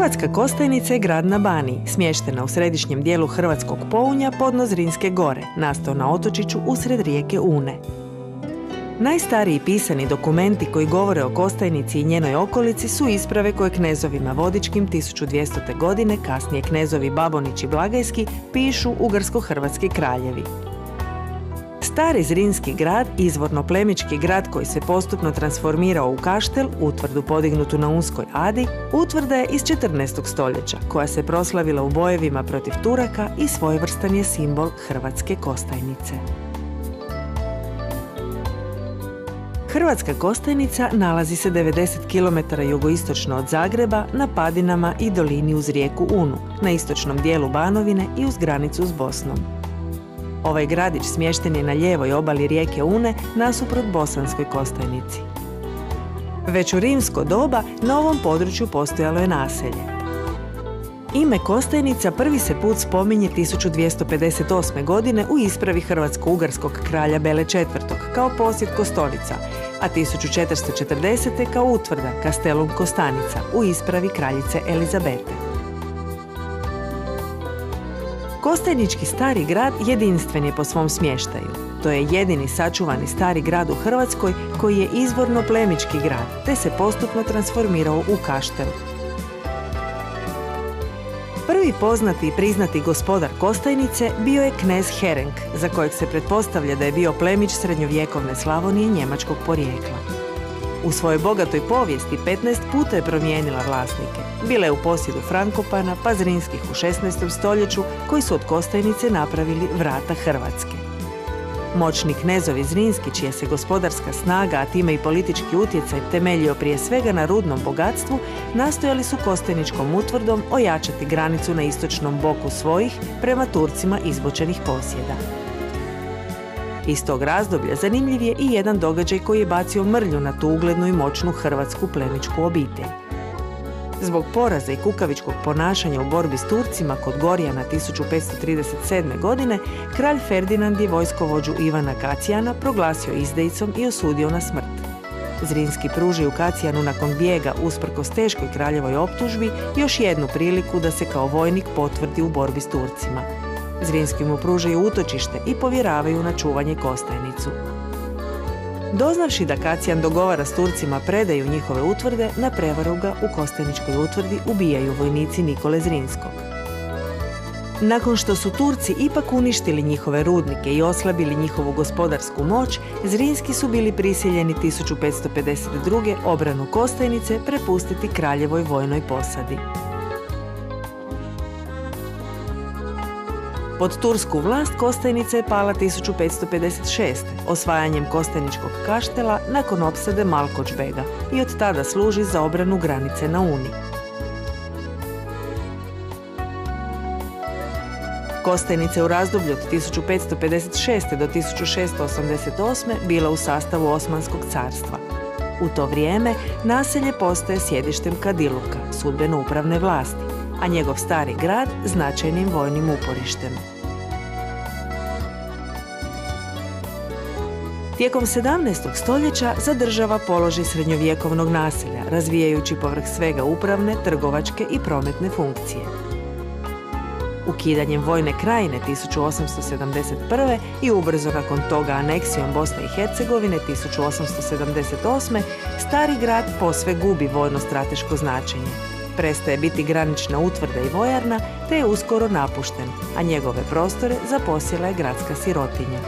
Hrvatska Kostajnica je grad na Baniji, smještena u središnjem dijelu Hrvatskog Pounja podno Zrinske gore, nastao na otočiću usred rijeke Une. Najstariji pisani dokumenti koji govore o Kostajnici i njenoj okolici su isprave koje knezovima Vodičkim 1200. godine, kasnije knezovi Babonić i Blagajski, pišu ugarsko-hrvatski kraljevi. Stari Zrinski grad, izvorno plemički grad koji se postupno transformirao u kaštel, utvrdu podignutu na Unskoj Adi, utvrda je iz 14. stoljeća, koja se proslavila u bojevima protiv Turaka i svojevrstan je simbol Hrvatske Kostajnice. Hrvatska Kostajnica nalazi se 90 km jugoistočno od Zagreba, na padinama i dolini uz rijeku Unu, na istočnom dijelu Banovine i uz granicu s Bosnom. Ovaj gradić smješten je na lijevoj obali rijeke Une nasuprot Bosanskoj Kostajnici. Već u rimsko doba na ovom području postojalo je naselje. Ime Kostajnica prvi se put spominje 1258. godine u ispravi hrvatsko-ugarskog kralja Bele IV. Kao posjed Kostolica, a 1440. kao utvrda Castellum Kostanica u ispravi kraljice Elizabete. Kostajnički stari grad jedinstven je po svom smještaju. To je jedini sačuvani stari grad u Hrvatskoj koji je izvorno plemički grad, te se postupno transformirao u kaštel. Prvi poznati i priznati gospodar Kostajnice bio je knez Herenk, za kojeg se pretpostavlja da je bio plemić srednjovjekovne Slavonije njemačkog porijekla. U svojoj bogatoj povijesti 15 puta je promijenila vlasnike. Bila je u posjedu Frankopana, pa Zrinskih u 16. stoljeću, koji su od Kostajnice napravili vrata Hrvatske. Moćni knezovi Zrinski, čija se gospodarska snaga, a time i politički utjecaj temeljio prije svega na rudnom bogatstvu, nastojali su Kostajničkom utvrdom ojačati granicu na istočnom boku svojih prema Turcima izbočenih posjeda. Iz tog razdoblja zanimljiv je i jedan događaj koji je bacio mrlju na tu uglednu i moćnu hrvatsku plemičku obitelj. Zbog poraza i kukavičkog ponašanja u borbi s Turcima kod Gorjana 1537. godine, kralj Ferdinand je vojskovođu Ivana Kacijana proglasio izdajicom i osudio na smrt. Zrinski pružio Kacijanu nakon bijega usprkos teškoj kraljevoj optužbi još jednu priliku da se kao vojnik potvrdi u borbi s Turcima. Zrinski mu pružaju utočište i povjeravaju na čuvanje Kostajnicu. Doznavši da Kacijan dogovara s Turcima predaju njihove utvrde, na prevaru ga u Kostajničkoj utvrdi ubijaju vojnici Nikole Zrinskog. Nakon što su Turci ipak uništili njihove rudnike i oslabili njihovu gospodarsku moć, Zrinski su bili prisiljeni 1552. obranu Kostajnice prepustiti kraljevoj vojnoj posadi. Pod tursku vlast Kostajnica je pala 1556. osvajanjem Kostajničkog kaštela nakon opsade Malkočbega i od tada služi za obranu granice na Uni. Kostajnica je u razdoblju od 1556. do 1688. bila u sastavu Osmanskog carstva. U to vrijeme naselje postaje sjedištem Kadiluka, sudbeno-upravne vlasti, a njegov stari grad značajnim vojnim uporištem. Tijekom 17. stoljeća zadržava položaj srednjovjekovnog naselja, razvijajući povrh svega upravne, trgovačke i prometne funkcije. Ukidanjem vojne krajine 1871. i ubrzo nakon toga aneksijom Bosne i Hercegovine 1878. stari grad posve gubi vojno-strateško značenje. Prestaje biti granična utvrda i vojarna, te je uskoro napušten, a njegove prostore zaposjela je gradska sirotinja.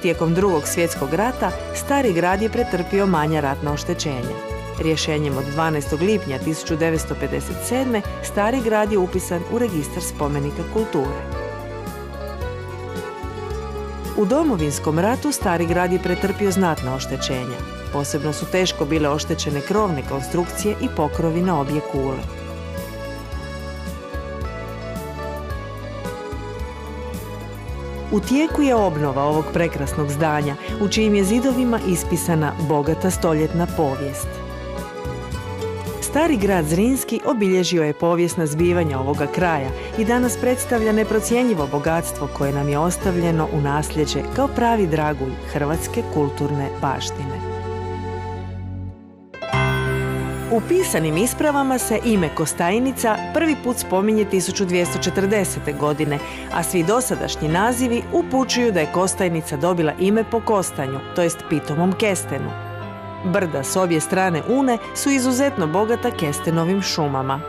Tijekom Drugog svjetskog rata stari grad je pretrpio manja ratna oštećenja. Rješenjem od 12. lipnja 1957. stari grad je upisan u registar spomenika kulture. U Domovinskom ratu stari grad je pretrpio znatna oštećenja. Posebno su teško bile oštećene krovne konstrukcije i pokrovi na obje kule. U tijeku je obnova ovog prekrasnog zdanja, u čijim je zidovima ispisana bogata stoljetna povijest. Stari grad Zrinski obilježio je povijesna zbivanja ovoga kraja i danas predstavlja neprocjenjivo bogatstvo koje nam je ostavljeno u nasljeđe kao pravi dragulj hrvatske kulturne baštine. U pisanim ispravama se ime Kostajnica prvi put spominje 1240. godine, a svi dosadašnji nazivi upućuju da je Kostajnica dobila ime po kostanju, to jest pitomom kestenu. Brda s obje strane Une su izuzetno bogata kestenovim šumama.